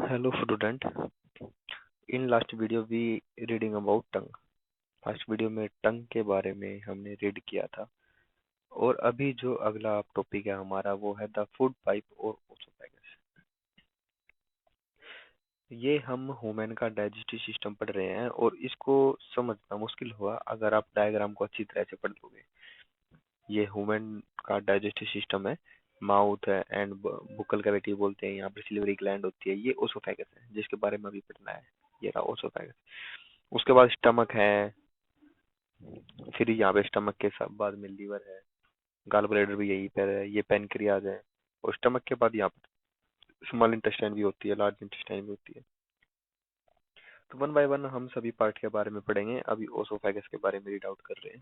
Hello student. In last video we reading about tongue. First video में टंग के बारे में हमने रीड किया था और अभी जो अगला टॉपिक है हमारा वो है द फूड पाइप और ओसोफेगस। ये हम ह्यूमन का डाइजेस्टिव सिस्टम पढ़ रहे हैं और इसको समझना मुश्किल हुआ अगर आप डायग्राम को अच्छी तरह से पढ़ लोगे। ये ह्यूमन का डाइजेस्टिव सिस्टम है, माउथ है एंड बुक्कल कैविटी बोलते हैं, यहाँ पर सिलिवरी ग्लैंड होती है, ये ओसोफेगस है जिसके बारे में अभी पढ़ना है। ये रहा ओसोफेगस। उसके बाद स्टमक है, फिर यहाँ पे स्टमक के बाद में लीवर है, गाल ब्लैडर भी यहीं पर है, ये पेनक्रियाज है और स्टमक के बाद यहाँ पर स्मॉल इंटेस्टाइन भी होती है, लार्ज इंटेस्टाइन भी होती है। तो वन बाय वन हम सभी पार्ट के बारे में पढ़ेंगे। अभी ओसोफेगस के बारे में रीड आउट कर रहे हैं।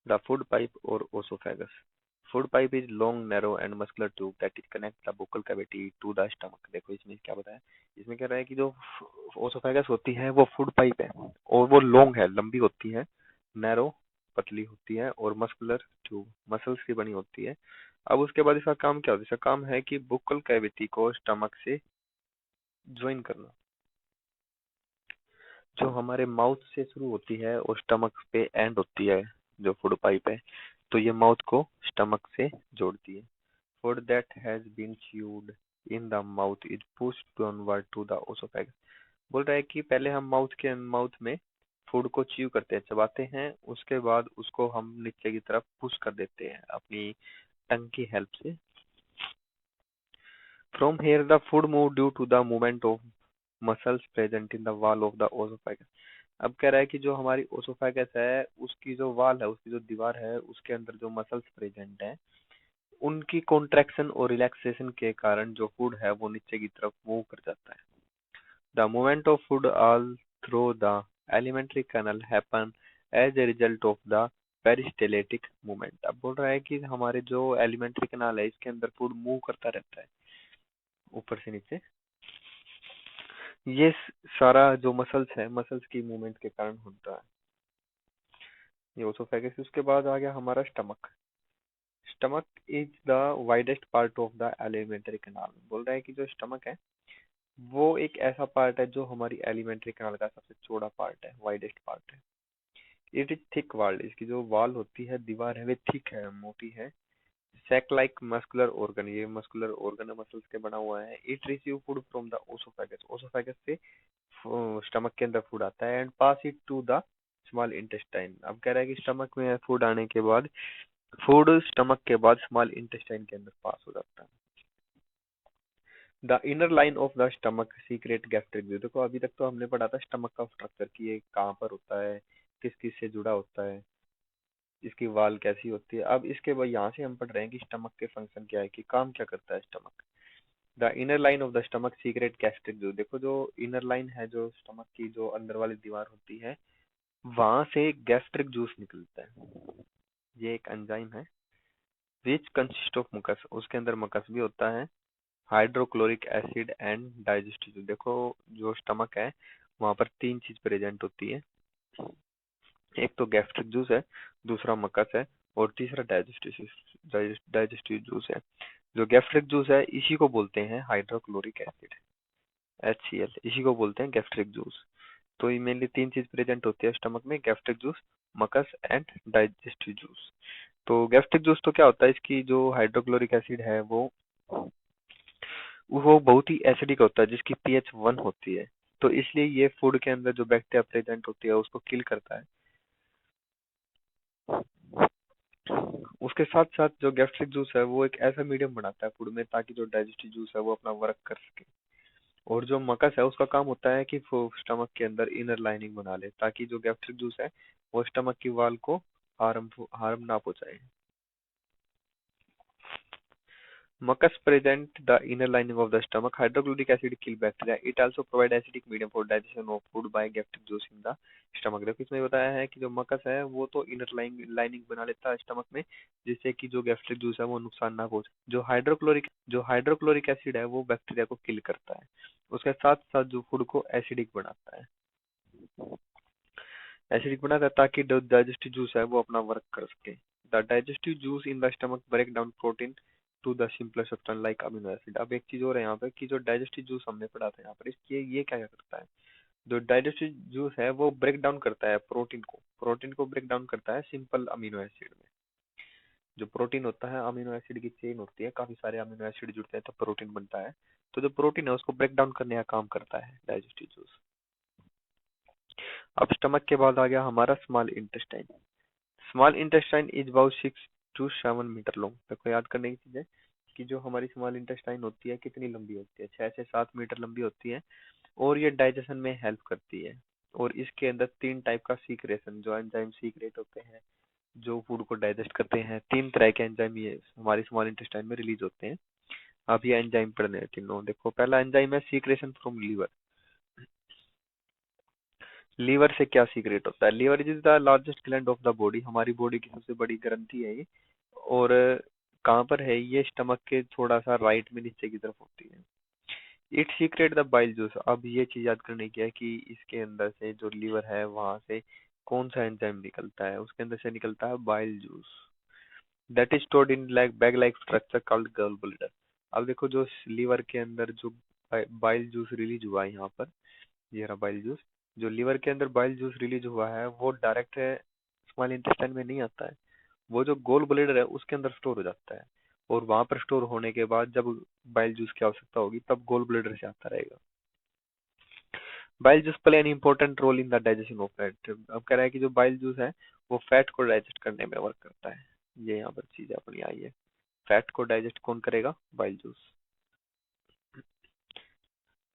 द फूड पाइप और oesophagus. Food pipe is long narrow and muscular tube that is connect the buccal cavity to the stomach. देखो इसमें क्या बताया, इसमें कह रहा है कि जो ओसोफेगस होती है वो फूड पाइप है और वो लॉन्ग है, लंबी होती है, नैरो पतली होती है और मस्कुलर ट्यूब मसल्स की बनी होती है। अब उसके बाद इसका काम क्या होता है? इसका काम है कि बुक्कल कैविटी को स्टमक से ज्वाइन करना। जो हमारे माउथ से शुरू होती है और स्टमक पे एंड होती है जो फूड पाइप है, तो ये माउथ को स्टमक से जोड़ती है। Food that has been chewed in the mouth is pushed downward to the oesophagus. बोल रहा है कि पहले हम माउथ में फूड को च्यू करते हैं, चबाते हैं, उसके बाद उसको हम नीचे की तरफ पुश कर देते हैं अपनी टंग की हेल्प से। From here the food move due to the movement of muscles present in the wall of the oesophagus. अब कह रहा है कि जो हमारी ओसोफेगस है उसकी जो वॉल है, उसकी जो दीवार है, उसके अंदर जो मसल्स प्रेजेंट है, उनकी कॉन्ट्रैक्शन और रिलैक्सेशन के कारण जो फूड है वो नीचे की तरफ मूव कर जाता है। The movement of food all through the alimentary canal happen as a result of the peristaltic movement. अब बोल रहा है कि हमारे जो एलिमेंट्री कैनाल है इसके अंदर फूड मूव करता रहता है ऊपर से नीचे। ये सारा जो मसल्स है, मसल्स की मूवमेंट के कारण होता है ये ओसोफेगस। उसके बाद आ गया हमारा stomach. Stomach is the widest part of the alimentary canal. बोल रहा है कि जो स्टमक है वो एक ऐसा पार्ट है जो हमारी एलिमेंट्री कैनाल का सबसे चौड़ा पार्ट है, वाइडेस्ट पार्ट है। It is thick walled. इसकी जो वॉल होती है, दीवार है, वे थिक है, मोटी है। सैक लाइक मस्कुलर ऑर्गन, ये मस्कुलर ऑर्गन मसल्स के बना हुआ है। It receive food from the oesophagus. Oesophagus से स्टमक के अंदर फूड आता है and pass it to the small intestine. अब कह रहा है कि स्टमक में फूड आने के बाद फूड स्टमक के बाद स्मॉल इंटेस्टाइन के अंदर पास हो जाता है। The inner line of the stomach secret gastric juice. देखो अभी तक तो हमने पढ़ा था स्टमक का स्ट्रक्चर कि ये कहाँ पर होता है, किस किस से जुड़ा होता है, इसकी वाल कैसी होती है। अब इसके बाद यहाँ से हम पढ़ रहे हैं कि स्टमक के फंक्शन क्या है, कि काम क्या करता है stomach. The inner line of the stomach secret gastric juice. देखो जो इनर लाइन है, जो स्टमक की जो अंदर वाली दीवार होती है, वहां से गैस्ट्रिक जूस निकलता है। ये एक एंजाइम है विच कंसिस्ट ऑफ मकस। उसके अंदर मकस भी होता है, हाइड्रोक्लोरिक एसिड एंड डाइजेस्टिव। देखो जो स्टमक है वहां पर तीन चीज प्रेजेंट होती है, एक तो गैस्ट्रिक जूस है, दूसरा मकस है और तीसरा डाइजेस्टिव जूस है। जो गैस्ट्रिक जूस है इसी को बोलते हैं हाइड्रोक्लोरिक एसिड, HCl, इसी को बोलते हैं गैस्ट्रिक जूस। तो ये मेनली तीन चीज प्रेजेंट होती है स्टमक में, gastric juice, mucus and digestive juice. तो गैस्ट्रिक जूस तो क्या होता है, इसकी जो हाइड्रोक्लोरिक एसिड है वो बहुत ही एसिडिक होता है, जिसकी pH 1 होती है। तो इसलिए ये फूड के अंदर जो बैक्टीरिया प्रेजेंट होती है उसको किल करता है। उसके साथ साथ जो गैस्ट्रिक जूस है वो एक ऐसा मीडियम बनाता है फूड में ताकि जो डाइजेस्टिव जूस है वो अपना वर्क कर सके। और जो मकस है उसका काम होता है कि वो स्टमक के अंदर इनर लाइनिंग बना ले ताकि जो गैस्ट्रिक जूस है वो स्टमक की वाल को हार्म ना पहुंचाए। Mucus present the inner lining of the stomach. Hydrochloric acid kill bacteria. It also provide acidic medium for digestion of food by gastric juice in the stomach. देखो इसमें बताया है कि जो मकस है वो तो इनर लाइनिंग बना लेता है स्टमक में, जिससे कि जो गैस्ट्रिक जूस है वो नुकसान ना पहुंचे। जो हाइड्रोक्लोरिक एसिड है वो बैक्टीरिया को किल करता है। उसके साथ साथ जो फूड को एसिडिक बनाता है, ताकि जो डाइजेस्टिव जूस है वो अपना वर्क कर सके। The digestive juice in the stomach break down protein to the simpler substance like amino acid. अब एक चीज और है यहाँ पे कि जो डाइजेस्टिव जूस हमने पढ़ा था यहाँ पर, इसकी ये क्या क्या करता है। जो डाइजेस्टिव जूस है वो ब्रेक डाउन करता है प्रोटीन को ब्रेक डाउन करता है सिंपल अमीनो एसिड में। जो प्रोटीन होता है, अमीनो एसिड की चेन होती है, काफी सारे अमीनो एसिड जुड़ते हैं तब प्रोटीन बनता है। तो जो प्रोटीन है उसको ब्रेक डाउन करने का काम करता है डाइजेस्टिव जूस। अब स्टमक के बाद आ गया हमारा small intestine. Small intestine is about 6 to 7 metre long. देखो याद करने की चीज है कि जो हमारी स्मॉल इंटेस्टाइन होती है कितनी लंबी होती है, 6 से 7 मीटर लंबी होती है। और ये डाइजेशन में हेल्प करती है। और इसके अंदर 3 टाइप का सीक्रेशन, जो एंजाइम सीक्रेट होते हैं जो फूड को डाइजेस्ट करते हैं, 3 तरह के एंजाइम ये हमारी स्मॉल इंटेस्टाइन में रिलीज होते हैं। अब ये एंजाइम पढ़ने हैं तीनों। देखो पहला एंजाइम है सीक्रेशन फ्रॉम लीवर। लीवर से क्या सीक्रेट होता है। Liver is the largest gland of the body. हमारी बॉडी की सबसे बड़ी ग्रंथि है ये। और कहाँ पर है ये, स्टमक के थोड़ा सा राइट में नीचे की तरफ होती है। It secret the bile juice. अब ये चीज याद करने की है कि इसके अंदर से जो लीवर है वहां से कौन सा एंजाइम निकलता है, उसके अंदर से निकलता है bile juice. That is stored in like bag like structure called gall bladder. अब देखो जो लीवर के अंदर जो बाइल जूस रिलीज हुआ है यहाँ पर, ये रहा बाइल जूस। जो लीवर के अंदर बाइल जूस रिलीज हुआ है वो डायरेक्ट स्मॉल इंटेस्टाइन में नहीं आता है, वो जो गोल ब्लैडर है उसके अंदर स्टोर हो जाता है। और वहां पर स्टोर होने के बाद जब बाइल जूस की आवश्यकता होगी तब गोल ब्लैडर से आता रहेगा। Bile juice play an important role in the digestion of fat. अब कह रहा है कि जो बाइल जूस है वो फैट को डाइजेस्ट करने में वर्क करता है। ये यहाँ पर चीज अपनी आई है, फैट को डाइजेस्ट कौन करेगा, बाइल जूस।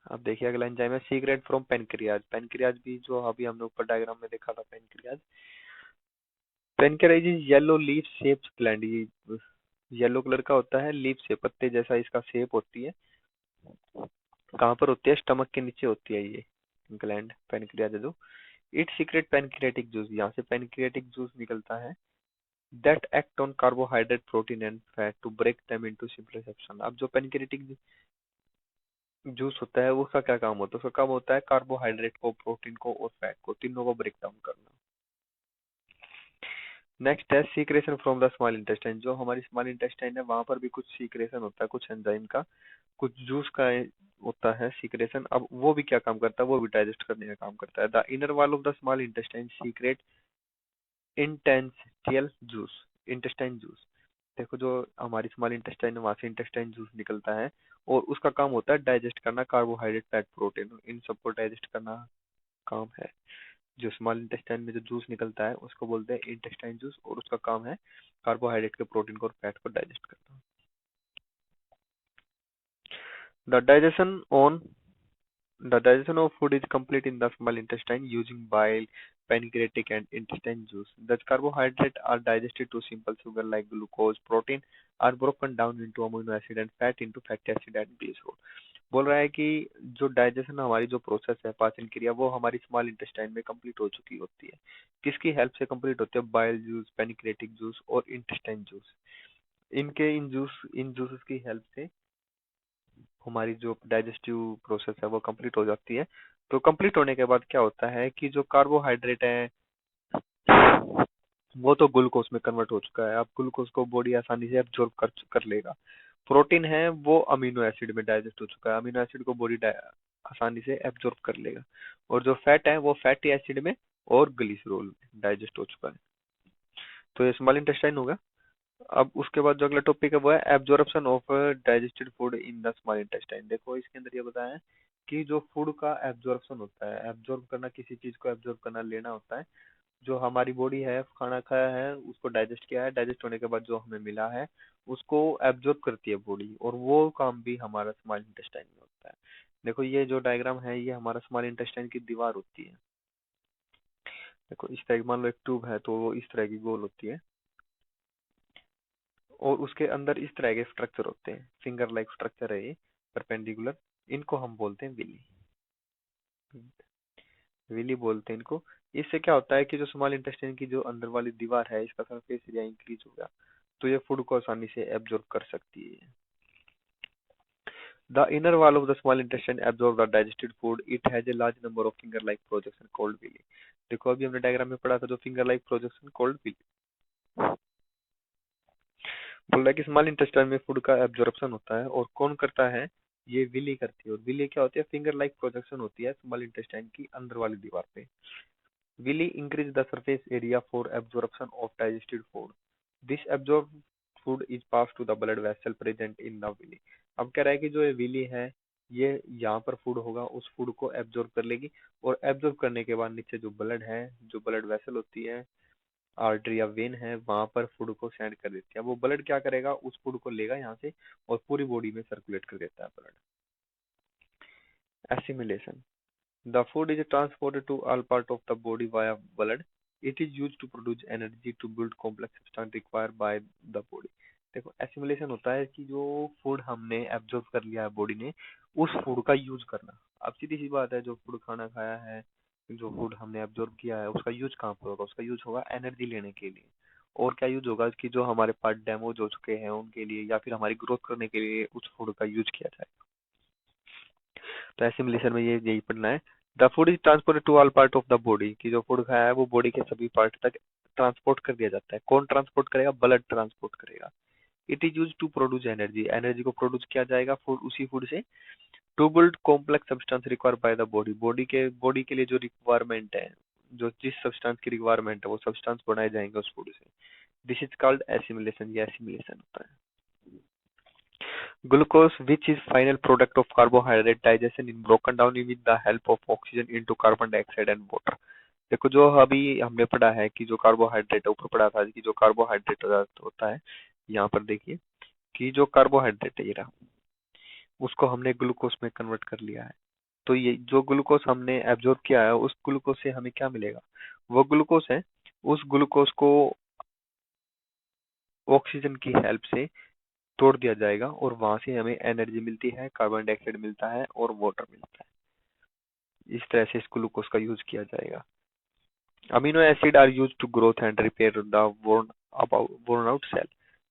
अब देखिए अगला एंजाइम है सीक्रेट फ्रॉम पेनक्रियाज। पेनक्रियाज भी जो अभी हमने ऊपर डायग्राम में देखा था, pancreas. Pancreas is yellow leaf shaped gland. ये येलो कलर का होता है, लीफ से पत्ते जैसा इसका शेप होती है। कहाँ पर होती है, स्टमक के नीचे होती है ये ग्लैंड पेनक्रियाज जो। It secrete pancreatic juice. यहाँ से पेनक्रियाटिक जूस निकलता है that act on carbohydrate protein and fat to break them into simple section. अब जो पेनक्रियाटिक जूस होता है उसका क्या काम होता है, उसका काम होता है कार्बोहाइड्रेट को, प्रोटीन को और फैट को, तीनों को ब्रेक डाउन करना। नेक्स्ट है secretion from the small intestine. जो हमारी स्मॉल इंटेस्टाइन है वहां पर भी कुछ सीक्रेशन होता है, कुछ एंजाइम का, कुछ जूस का होता है सीक्रेशन। अब वो भी क्या काम करता है, वो भी डाइजेस्ट करने का काम करता है। The inner wall of the small intestine secrete intestinal juice, intestine juice. देखो जो हमारी स्मॉल इंटेस्टाइन है वहां से इंटेस्टाइन जूस निकलता है और उसका काम होता है डाइजेस्ट करना कार्बोहाइड्रेट, फैट, प्रोटीन, इन सबको डाइजेस्ट करना काम है। जो स्मॉल इंटेस्टाइन में जो जूस निकलता है उसको बोलते हैं इंटेस्टाइन जूस और उसका काम है कार्बोहाइड्रेट के, प्रोटीन को और फैट को डाइजेस्ट करना। The digestion on The digestion of food is complete in the small intestine using bile, pancreatic, and intestine juice. The carbohydrates are digested to simple sugar like glucose, protein are broken down into amino acid and fat into fatty acid and glycerol. बोल रहा है कि जो digestion हमारी जो process है, पाचन क्रिया, वो हमारी स्मॉल इंटेस्टाइन में कंप्लीट हो चुकी होती है। किसकी हेल्प से कंप्लीट होती है, बाइल जूस, पेनिक्रेटिक जूस और इंटेस्टाइन जूस। इन जूसेस की हेल्प से हमारी जो डाइजेस्टिव प्रोसेस है वो कंप्लीट हो जाती है। तो कंप्लीट होने के बाद क्या होता है कि जो कार्बोहाइड्रेट है वो तो ग्लूकोज में कन्वर्ट हो चुका है। अब ग्लूकोज को बॉडी आसानी से एब्जॉर्ब कर लेगा। प्रोटीन है वो अमीनो एसिड में डाइजेस्ट हो चुका है, अमीनो एसिड को बॉडी आसानी से एब्जॉर्ब कर लेगा। और जो फैट है वो फैटी एसिड में और ग्लिसरॉल में डाइजेस्ट हो चुका है। तो ये स्मॉल इंटेस्टाइन होगा। अब उसके बाद जो अगला टॉपिक है वो है absorption of digested food in the small intestine. देखो इसके अंदर ये बताया है कि जो फूड का एब्जॉर्प्शन होता है, एब्जॉर्ब करना, किसी चीज को एब्जॉर्ब करना, लेना होता है। जो हमारी बॉडी है, खाना खाया है, उसको डाइजेस्ट किया है, डाइजेस्ट होने के बाद जो हमें मिला है उसको एब्जॉर्ब करती है बॉडी, और वो काम भी हमारा स्मॉल इंटेस्टाइन में होता है। देखो ये जो डायग्राम है ये हमारा स्मॉल इंटेस्टाइन की दीवार होती है। देखो इस तरह की, मान लो एक ट्यूब है तो वो इस तरह की गोल होती है और उसके अंदर इस तरह के स्ट्रक्चर होते हैं, फिंगर लाइक स्ट्रक्चर है ये, परपेंडिकुलर। इनको हम बोलते हैं विली, विली बोलते हैं इनको। इससे क्या होता है कि जो स्मॉल इंटेस्टाइन की जो अंदर वाली दीवार है इसका सरफेस एरिया इंक्रीज होगा, तो ये फूड को आसानी से एब्जॉर्ब कर सकती है। The inner wall of the small intestine absorb the digested food, it has a large number of finger like projection called villi. देखो अभी हमने डायग्राम में पढ़ा था जो finger like projection called villi. बोल रहा है कि स्मॉल इंटेस्टाइन में फूड का एब्जॉर्प्शन होता है और कौन करता है, ये विली करती है। और विली क्या होती है, फिंगर लाइक प्रोजेक्शन होती है स्मॉल इंटेस्टाइन की अंदर वाली दीवार पे। Villi increase the surface area for absorption of digested food. This absorb food is pass to the blood vessel present in the villi. अब कह रहा है कि जो ये विली है, ये यहाँ पर फूड होगा, उस फूड को एब्जॉर्ब कर लेगी, और एब्जॉर्ब करने के बाद नीचे जो ब्लड है, जो ब्लड वेसल होती है, आर्टरी या वेन है, वहां पर फूड को सेंड कर देती है। वो ब्लड क्या करेगा, उस फूड को लेगा यहाँ से और पूरी बॉडी में सर्कुलेट कर देता है blood. Assimilation, the food is transported to all part of the body via blood. It is use to produce energy to build complex substance required by the body. देखो एसिमिलेशन होता है कि जो food हमने absorb कर लिया है body ने, उस फूड का यूज करना। अब सीधी सी बात है, जो फूड खाना खाया है, जो फूड हमने एब्जॉर्ब किया है, उसका यूज कहाँ पर होगा, उसका यूज होगा एनर्जी लेने के लिए। और क्या यूज होगा कि जो हमारे पार्ट डैमेज हो चुके हैं उनके लिए, या फिर हमारी ग्रोथ करने के लिए उस फूड का यूज किया जाए। तो एसिमिलेशन में ये यही पढ़ना है। The food is transported to all part of the body, की जो फूड खाया है वो बॉडी के सभी पार्ट तक ट्रांसपोर्ट कर दिया जाता है। कौन ट्रांसपोर्ट करेगा, ब्लड ट्रांसपोर्ट करेगा। It is use to produce energy, energy को प्रोड्यूस किया जाएगा फूड, उसी फूड से। To build complex substance required by the body, body के लिए जो रिक्वायरमेंट है, जो जिस सब्सटेंस की रिक्वायरमेंट है, वो सब्सटेंस बनाए जाएंगे उस फूड से। दिस इज कॉल्ड एसिमिलेशन, ये एसिमिलेशन होता है। Glucose, which is final product of carbohydrate digestion, is broken down with the help of oxygen into carbon dioxide and water. देखो जो अभी हमने पढ़ा है कि जो कार्बोहाइड्रेट, ऊपर पढ़ा था कि जो कार्बोहाइड्रेट होता है, यहाँ पर देखिए कि जो कार्बोहाइड्रेट है ये रहा, उसको हमने ग्लूकोज में कन्वर्ट कर लिया है। तो ये जो ग्लूकोज हमने एब्जॉर्ब किया है, उस ग्लूकोज से हमें क्या मिलेगा, वो ग्लूकोज है, उस ग्लूकोज को ऑक्सीजन की हेल्प से तोड़ दिया जाएगा और वहां से हमें एनर्जी मिलती है, कार्बन डाइऑक्साइड मिलता है और वाटर मिलता है। इस तरह से इस ग्लूकोज का यूज किया जाएगा। Amino acid are use to growth and repair the worn out cell.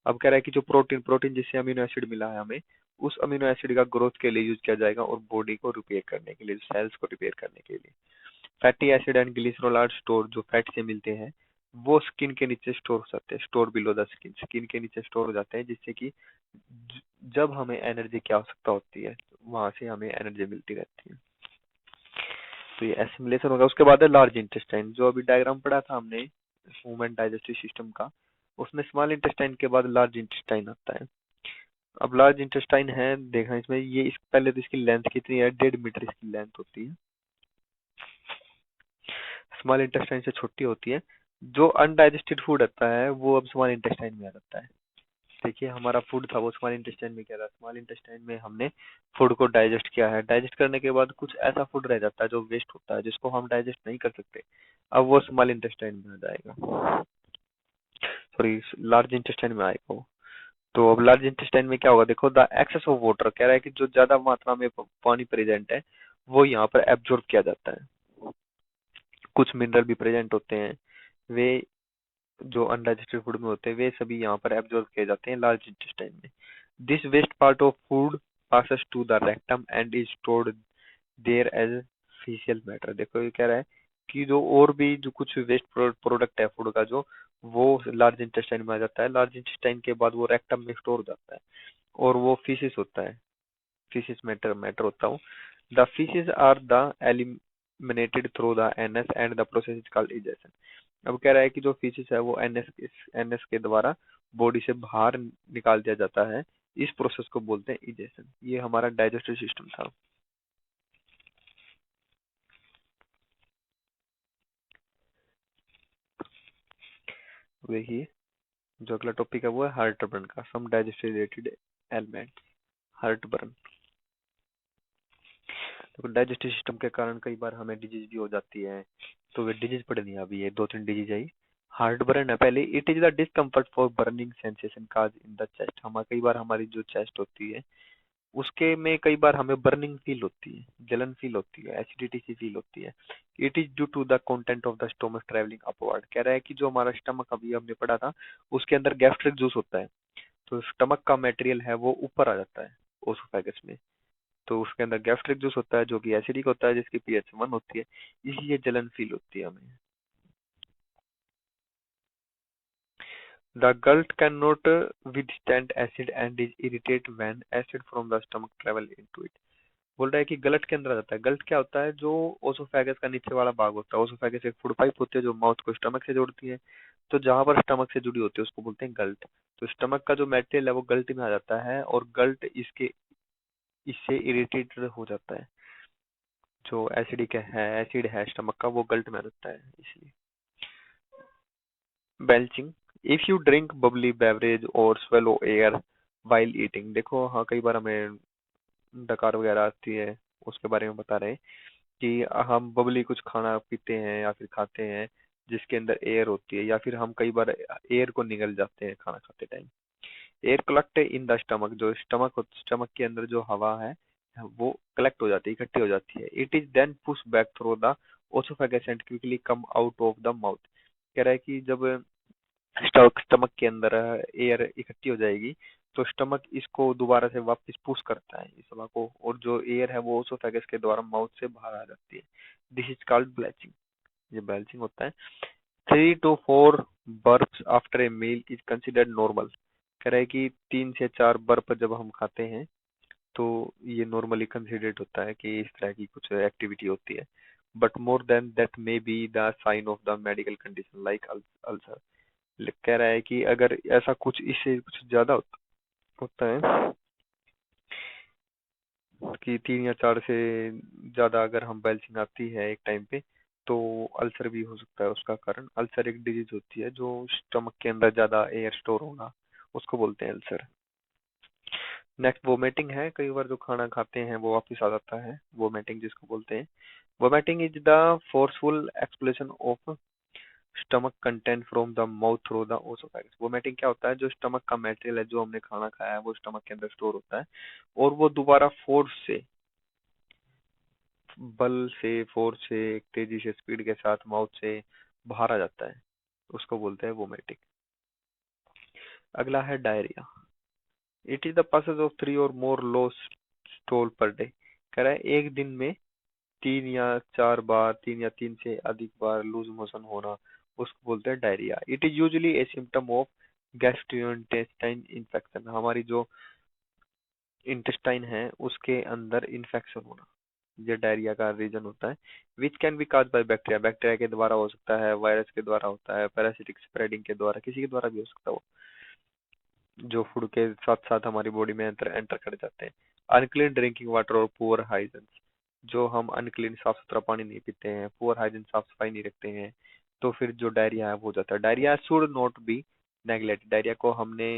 अब कह रहा है कि जो प्रोटीन प्रोटीन जिससे अमीनो एसिड मिला है हमें, उस अमीनो एसिड का ग्रोथ के लिए यूज किया जाएगा और बॉडी को रिपेयर करने के लिए, सेल्स को रिपेयर करने के लिए। Fatty acid and glycerol are store, जो फैट से मिलते हैं वो स्किन के नीचे स्टोर हो जाते हैं, store below the skin, skin के नीचे स्टोर हो जाते हैं, जिससे कि जब हमें एनर्जी की आवश्यकता होती है वहां से हमें एनर्जी मिलती रहती है। तो ये एसिमिलेशन होगा। उसके बाद है लार्ज इंटेस्टाइन, जो अभी डायग्राम पढ़ा था हमने ह्यूमन डाइजेस्टिव सिस्टम का, उसमें स्मॉल इंटेस्टाइन के बाद लार्ज इंटेस्टाइन आता है। अब लार्ज इंटेस्टाइन है, देखना इसमें ये पहले तो इसकी लेंथ कितनी है, 1.5 मीटर इसकी लेंथ होती है। स्मॉल इंटेस्टाइन से छोटी होती है। जो अनडाइजेस्टेड फूड आता है वो अब स्मॉल इंटेस्टाइन में आ जाता है। देखिए हमारा फूड था वो स्मॉल इंटेस्टाइन में क्या था, स्मॉल इंटेस्टाइन में हमने फूड को डाइजेस्ट किया है। डाइजेस्ट करने के बाद कुछ ऐसा फूड रह जाता है जो वेस्ट होता है, जिसको हम डाइजेस्ट नहीं कर सकते, अब वो स्मॉल इंटेस्टाइन में आ जाएगा, सॉरी लार्ज इंटेस्टाइन में आएगा वो। तो अब लार्ज इंटेस्टाइन में क्या होगा, देखो द एक्सेस ऑफ वाटर, कह रहा है कि जो ज्यादा मात्रा में पानी प्रेजेंट है वो यहाँ पर एब्जॉर्ब किया जाता है। कुछ मिनरल भी प्रेजेंट होते हैं, वे जो अनडाइजेस्टेड फूड में होते हैं वे सभी यहाँ पर एब्जॉर्ब किए जाते हैं लार्ज इंटेस्टाइन में। This west part of food passes to the rectum and is stored there as fecal matter। देखो ये कह रहा है कि जो और भी जो कुछ वेस्ट प्रोडक्ट है फूड का, जो वो लार्ज इंटेस्टाइन में आ जाता है, लार्ज इंटेस्टाइन के बाद वो रेक्टम में स्टोर हो जाता है और वो फीसिस होता है, फीसिस मैटर मैटर होता है। The faeces are the eliminated through the anus and the process is called egestion. अब कह रहा है कि जो फीसिस है वो एनएस के द्वारा बॉडी से बाहर निकाल दिया जाता है, इस प्रोसेस को बोलते हैं इजेशन। ये हमारा डाइजेस्टिव सिस्टम था। देखिए जो अगला टॉपिक है वो है हार्ट बर्न का, some digestive related element. Heartburn, तो डाइजेस्टिव सिस्टम के कारण कई बार हमें डिजीज भी हो जाती है, तो वे डिजीज पढ़नी है अभी, ये 2-3 डिजीज आई। हार्ट बर्न है पहले, it is the discomfort for burning sensation cause in the chest. हम कई बार हमारी जो चेस्ट होती है उसके में कई बार हमें बर्निंग फील होती है, जलन फील होती है, एसिडिटी सी फील होती है। It is due to the content of the stomach travelling upward. कह रहा है कि जो हमारा स्टमक अभी हमने पढ़ा था उसके अंदर गैस्ट्रिक जूस होता है, तो स्टमक का मटेरियल है वो ऊपर आ जाता है ओसोफेगस में, तो उसके अंदर गैस्ट्रिक जूस होता है जो कि एसिडिक होता है, जिसकी पीएच 1 होती है, इसलिए जलन फील होती है हमें। The gut cannot withstand acid and is irritate when acid from the stomach travel into it। बोल रहा है कि गलट के अंदर आ जाता है। गलट क्या होता है? जो ओसोफेगस का नीचे वाला भाग होता है। ओसोफेगस एक फूड पाइप होती है जो माउथ को स्टमक से जोड़ती है। तो जहां पर स्टमक से जुड़ी होती है उसको बोलते हैं गल्ट। तो स्टमक का जो मटेरियल है वो गल्ट में आ जाता है और गल्ट इसके इससे इरिटेटेड हो जाता है। जो एसिडिक है, एसिड है स्टमक का, वो गल्ट में आ जाता है इसलिए। Belching, if you drink Babli beverage और स्वेलो एयर वाइल ईटिंग। देखो हाँ, कई बार हमें डकार वगैरह आती है, उसके बारे में बता रहे हैं कि हम बबली कुछ खाना पीते हैं या फिर खाते हैं जिसके अंदर एयर होती है, या फिर हम कई बार एयर को निगल जाते हैं खाना खाते time. Air collect in the stomach, जो स्टमक के अंदर जो हवा है वो कलेक्ट हो जाती है, इकट्ठी हो जाती है। It is then push back through the oesophagus and quickly come out of the mouth. कह रहा है कि जब स्टमक के अंदर एयर इकट्ठी हो जाएगी तो स्टमक इसको दोबारा से वापस पुश करता है इस हवा को, और जो एयर है वो ओसोफेगस के द्वारा माउथ से बाहर आ जाती है। This is called belching. ये ब्लैचिंग होता है। 3 to 4 burps after a meal is considered normal. कह रहा है कि 3 से 4 बर्प जब हम खाते हैं तो ये नॉर्मली कंसिडर्ड होता है कि इस तरह की कुछ एक्टिविटी होती है। But more than that may be the sign of the medical condition like ulcer. कह रहा है कि अगर ऐसा कुछ इससे कुछ ज्यादा होता है कि 3 या 4 से ज्यादा अगर हम बेल्चिंग आती है एक टाइम पे, तो अल्सर भी हो सकता है उसका कारण। अल्सर एक डिजीज होती है जो स्टमक के अंदर ज्यादा एयर स्टोर होना, उसको बोलते हैं अल्सर। नेक्स्ट वोमिटिंग है। कई बार जो खाना खाते हैं वो वापस आ जाता है, वोमिटिंग जिसको बोलते हैं। Vomiting is the forceful explanation of stomach content from the mouth through the oesophagus. Vomiting क्या होता है? जो स्टमक का मटेरियल है जो हमने खाना खाया है वो स्टमक के अंदर स्टोर होता है और वो दोबारा फोर्स से, फोर्स से, एक तेजी से, स्पीड के साथ माउथ से बाहर आ जाता है, उसको बोलते हैं वोमिटिंग। अगला है diarrhoea. It is the process of 3 or more loose stool per day. कह रहा है एक दिन में 3 या 4 बार, 3 या 3 से अधिक बार लूज मोशन होना, उसको बोलते हैं diarrhoea. It is usually a symptom of gastrointestinal infection. हमारी जो इंटेस्टाइन है उसके अंदर इन्फेक्शन होना, ये डायरिया का रीजन होता है। Which can be cause by bacteria. Bacteria के द्वारा हो सकता है, वायरस के द्वारा होता है, पैरासिटिक स्प्रेडिंग के द्वारा, किसी के द्वारा भी हो सकता है वो, जो फूड के साथ साथ हमारी बॉडी में एंटर एंटर कर जाते हैं। अनक्लीन ड्रिंकिंग वाटर और पुअर हाइजीन, जो हम अनक्लीन साफ सुथरा पानी नहीं पीते हैं, पुअर हाइजीन साफ सफाई नहीं रखते हैं, तो फिर जो डायरिया है वो हो जाता है। Diarrhoea should not be neglect. Diarrhoea को हमने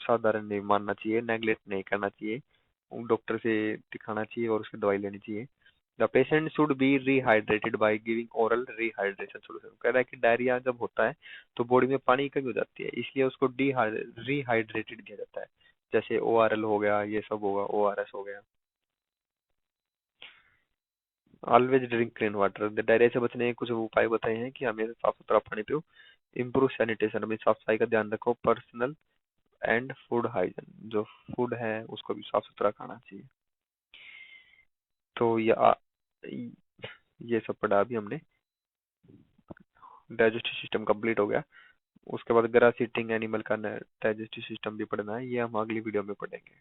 साधारण नहीं मानना चाहिए, नेग्लेक्ट नहीं करना चाहिए, डॉक्टर से दिखाना चाहिए और उसकी दवाई लेनी चाहिए। The patient should be rehydrated by giving oral rehydration solution. कह रहा है कि डायरिया जब होता है तो बॉडी में पानी की कमी हो जाती है, इसलिए उसको रिहाइड्रेटेड दिया जाता है। जैसे ORL हो गया, ये सब होगा, ORS हो गया। Always drink clean water. Diarrhoea से बचने के कुछ उपाय बताए हैं कि हमें साफ सुथरा पानी पियो, इम्प्रूव सैनिटेशन, हमें साफ सफाई का ध्यान रखो, पर्सनल एंड फूड हाइजीन, जो फूड है उसको भी साफ सुथरा खाना चाहिए। तो ये सब पढ़ा अभी हमने। डाइजेस्टिव सिस्टम कंप्लीट हो गया। उसके बाद ग्रास ईटिंग एनिमल का डाइजेस्टिव सिस्टम भी पढ़ना है, ये हम अगली वीडियो में पढ़ेंगे।